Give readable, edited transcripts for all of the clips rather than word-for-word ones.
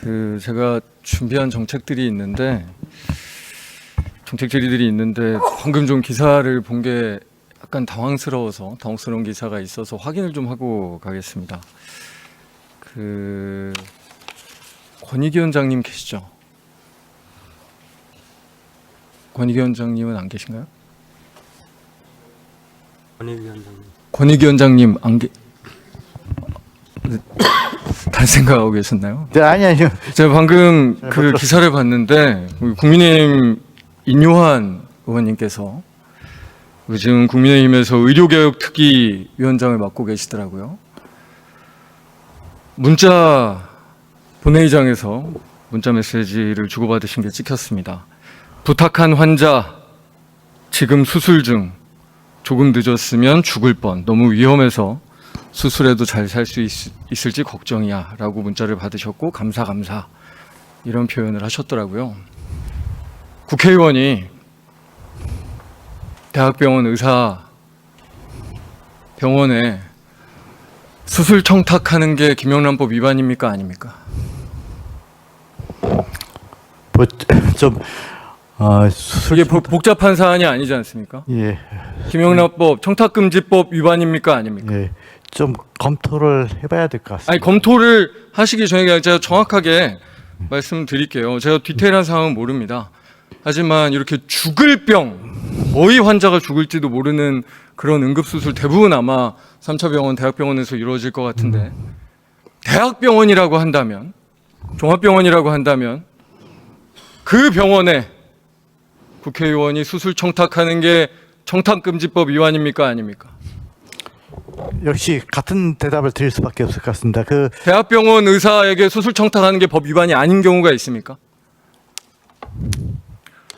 제가 준비한 정책 질의들이 있는데 방금 좀 기사를 본 게 약간 당황스러운 기사가 있어서 확인을 좀 하고 가겠습니다. 권익위 원장님 계시죠? 권익위 원장님은 안 계신가요? 권익위 원장님 다른 생각하고 계셨나요? 네, 아니요. 제가 방금 그 기사를 봤는데 국민의힘 인요한 의원님께서 요즘 국민의힘에서 의료개혁 특위위원장을 맡고 계시더라고요. 문자 본회의장에서 문자 메시지를 주고받으신 게 찍혔습니다. 부탁한 환자 지금 수술 중, 조금 늦었으면 죽을 뻔, 너무 위험해서 수술해도 잘 살 수 있을지 걱정이야 라고 문자를 받으셨고 감사 이런 표현을 하셨더라고요. 국회의원이 대학병원 의사 병원에 수술 청탁하는 게 김영란법 위반입니까 아닙니까? 이게 복잡한 사안이 아니지 않습니까? 예, 김영란법 청탁금지법 위반입니까 아닙니까? 예, 좀 검토를 해봐야 될 것 같습니다. 아니 검토를 하시기 전에 제가 정확하게 말씀드릴게요. 제가 디테일한 상황은 모릅니다. 하지만 이렇게 죽을 병, 거의 환자가 죽을지도 모르는 그런 응급수술 대부분 아마 3차 병원, 대학병원에서 이루어질 것 같은데 대학병원이라고 한다면, 종합병원이라고 한다면 그 병원에 국회의원이 수술 청탁하는 게 청탁금지법 위반입니까 아닙니까? 역시 같은 대답을 드릴 수밖에 없을 것 같습니다. 대학병원 의사에게 수술 청탁하는 게 법 위반이 아닌 경우가 있습니까?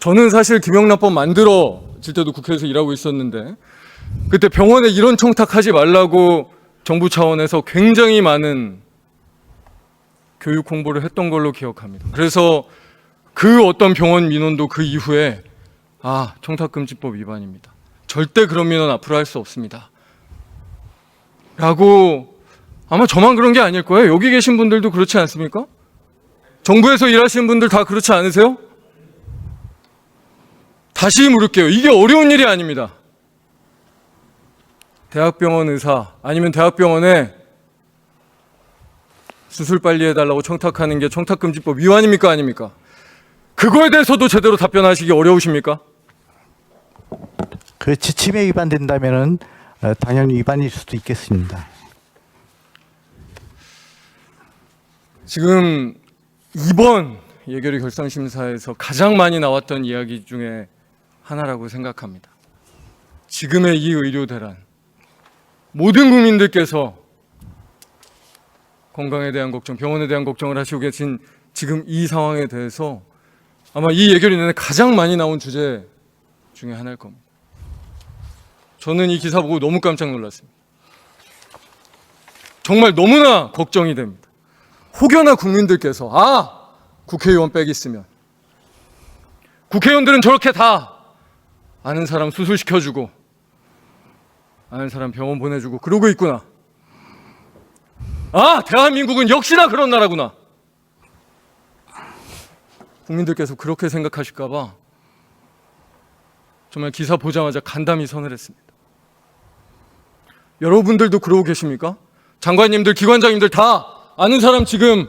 저는 사실 김영란법 만들어질 때도 국회에서 일하고 있었는데 그때 병원에 이런 청탁하지 말라고 정부 차원에서 굉장히 많은 교육 홍보를 했던 걸로 기억합니다. 그래서 그 어떤 병원 민원도 그 이후에 청탁금지법 위반입니다. 절대 그런 민원 앞으로 할 수 없습니다. 라고 아마 저만 그런 게 아닐 거예요. 여기 계신 분들도 그렇지 않습니까? 정부에서 일하시는 분들 다 그렇지 않으세요? 다시 물을게요. 이게 어려운 일이 아닙니다. 대학병원 의사 아니면 대학병원에 수술 빨리 해달라고 청탁하는 게 청탁금지법 위반입니까 아닙니까? 그거에 대해서도 제대로 답변하시기 어려우십니까? 그 지침에 위반된다면은 당연히 위반일 수도 있겠습니다. 지금 이번 예결위 결상심사에서 가장 많이 나왔던 이야기 중에 하나라고 생각합니다. 지금의 이 의료 대란, 모든 국민들께서 건강에 대한 걱정, 병원에 대한 걱정을 하시고 계신 지금 이 상황에 대해서 아마 이 예결위 내내 가장 많이 나온 주제 중에 하나일 겁니다. 저는 이 기사 보고 너무 깜짝 놀랐습니다. 정말 너무나 걱정이 됩니다. 혹여나 국민들께서 국회의원 빽 있으면 국회의원들은 저렇게 다 아는 사람 수술시켜주고 아는 사람 병원 보내주고 그러고 있구나. 대한민국은 역시나 그런 나라구나. 국민들께서 그렇게 생각하실까 봐 정말 기사 보자마자 간담이 서늘했습니다. 여러분들도 그러고 계십니까? 장관님들, 기관장님들 다 아는 사람 지금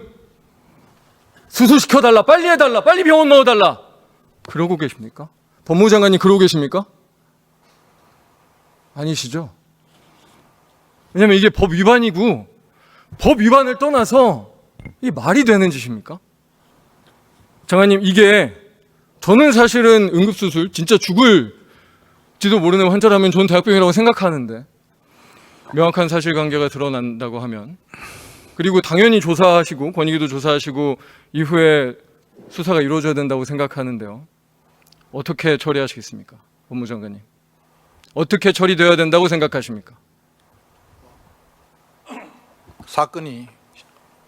수술시켜달라, 빨리 해달라, 빨리 병원 넣어달라 그러고 계십니까? 법무부 장관님 그러고 계십니까? 아니시죠? 왜냐면 이게 법 위반이고 법 위반을 떠나서 이게 말이 되는 짓입니까? 장관님, 이게 저는 사실은 응급수술 진짜 죽을지도 모르는 환자라면 저는 대학병이라고 생각하는데 명확한 사실관계가 드러난다고 하면, 그리고 당연히 조사하시고 권익위도 조사하시고 이후에 수사가 이루어져야 된다고 생각하는데요. 어떻게 처리하시겠습니까? 법무부 장관님. 어떻게 처리되어야 된다고 생각하십니까? 사건이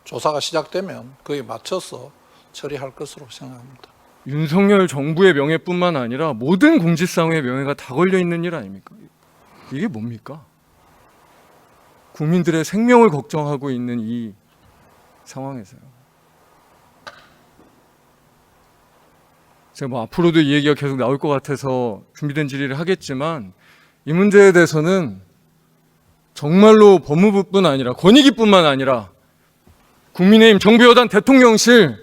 조사가 시작되면 그에 맞춰서 처리할 것으로 생각합니다. 윤석열 정부의 명예뿐만 아니라 모든 공직사회의 명예가 다 걸려있는 일 아닙니까? 이게 뭡니까? 국민들의 생명을 걱정하고 있는 이 상황에서요. 제가 뭐 앞으로도 이 얘기가 계속 나올 것 같아서 준비된 질의를 하겠지만 이 문제에 대해서는 정말로 법무부뿐 아니라 권익위뿐만 아니라 국민의힘 정부 여당 대통령실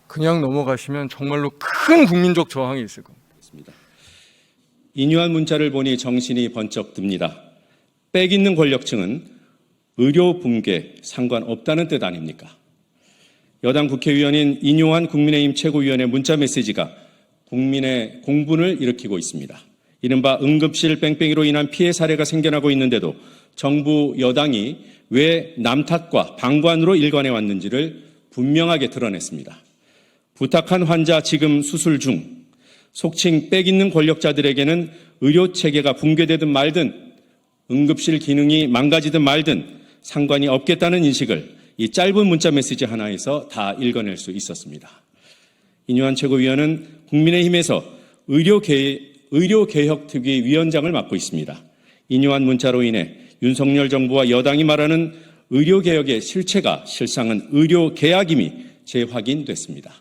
그냥 넘어가시면 정말로 큰 국민적 저항이 있을 겁니다. 인유한 문자를 보니 정신이 번쩍 듭니다. 빽 있는 권력층은 의료 붕괴 상관없다는 뜻 아닙니까? 여당 국회의원인 인유한 국민의힘 최고위원의 문자 메시지가 국민의 공분을 일으키고 있습니다. 이른바 응급실 뺑뺑이로 인한 피해 사례가 생겨나고 있는데도 정부 여당이 왜 남탓과 방관으로 일관해 왔는지를 분명하게 드러냈습니다. 부탁한 환자 지금 수술 중, 속칭 빽 있는 권력자들에게는 의료 체계가 붕괴되든 말든 응급실 기능이 망가지든 말든 상관이 없겠다는 인식을 이 짧은 문자 메시지 하나에서 다 읽어낼 수 있었습니다. 인유한 최고위원은 국민의힘에서 의료개혁특위 위원장을 맡고 있습니다. 인유한 문자로 인해 윤석열 정부와 여당이 말하는 의료개혁의 실체가 실상은 의료계약임이 재확인됐습니다.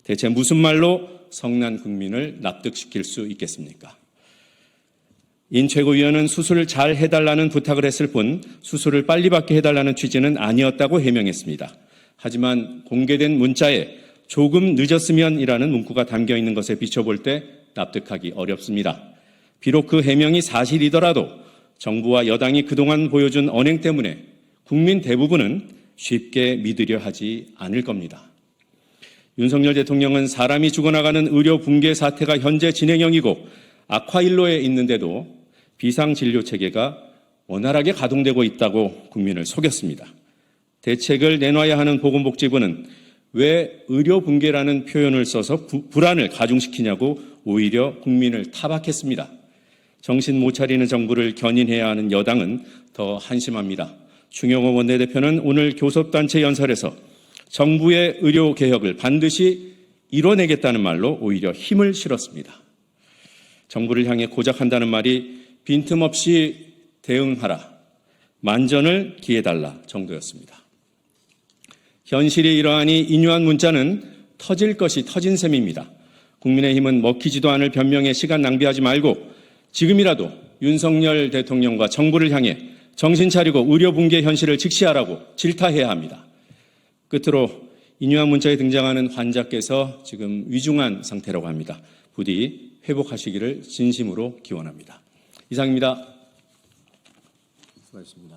대체 무슨 말로 성난 국민을 납득시킬 수 있겠습니까? 인 최고위원은 수술을 잘 해달라는 부탁을 했을 뿐 수술을 빨리 받게 해달라는 취지는 아니었다고 해명했습니다. 하지만 공개된 문자에 조금 늦었으면이라는 문구가 담겨 있는 것에 비춰볼 때 납득하기 어렵습니다. 비록 그 해명이 사실이더라도 정부와 여당이 그동안 보여준 언행 때문에 국민 대부분은 쉽게 믿으려 하지 않을 겁니다. 윤석열 대통령은 사람이 죽어나가는 의료 붕괴 사태가 현재 진행형이고 악화일로에 있는데도 비상진료체계가 원활하게 가동되고 있다고 국민을 속였습니다. 대책을 내놔야 하는 보건복지부는 왜 의료 붕괴라는 표현을 써서 불안을 가중시키냐고 오히려 국민을 타박했습니다. 정신 못 차리는 정부를 견인해야 하는 여당은 더 한심합니다. 충영호 원내대표는 오늘 교섭단체 연설에서 정부의 의료개혁을 반드시 이뤄내겠다는 말로 오히려 힘을 실었습니다. 정부를 향해 고작 한다는 말이 빈틈없이 대응하라, 만전을 기해달라 정도였습니다. 현실이 이러하니 인유한 문자는 터질 것이 터진 셈입니다. 국민의힘은 먹히지도 않을 변명에 시간 낭비하지 말고 지금이라도 윤석열 대통령과 정부를 향해 정신 차리고 의료 붕괴 현실을 직시하라고 질타해야 합니다. 끝으로 인유한 문자에 등장하는 환자께서 지금 위중한 상태라고 합니다. 부디 회복하시기를 진심으로 기원합니다. 이상입니다. 수고하셨습니다.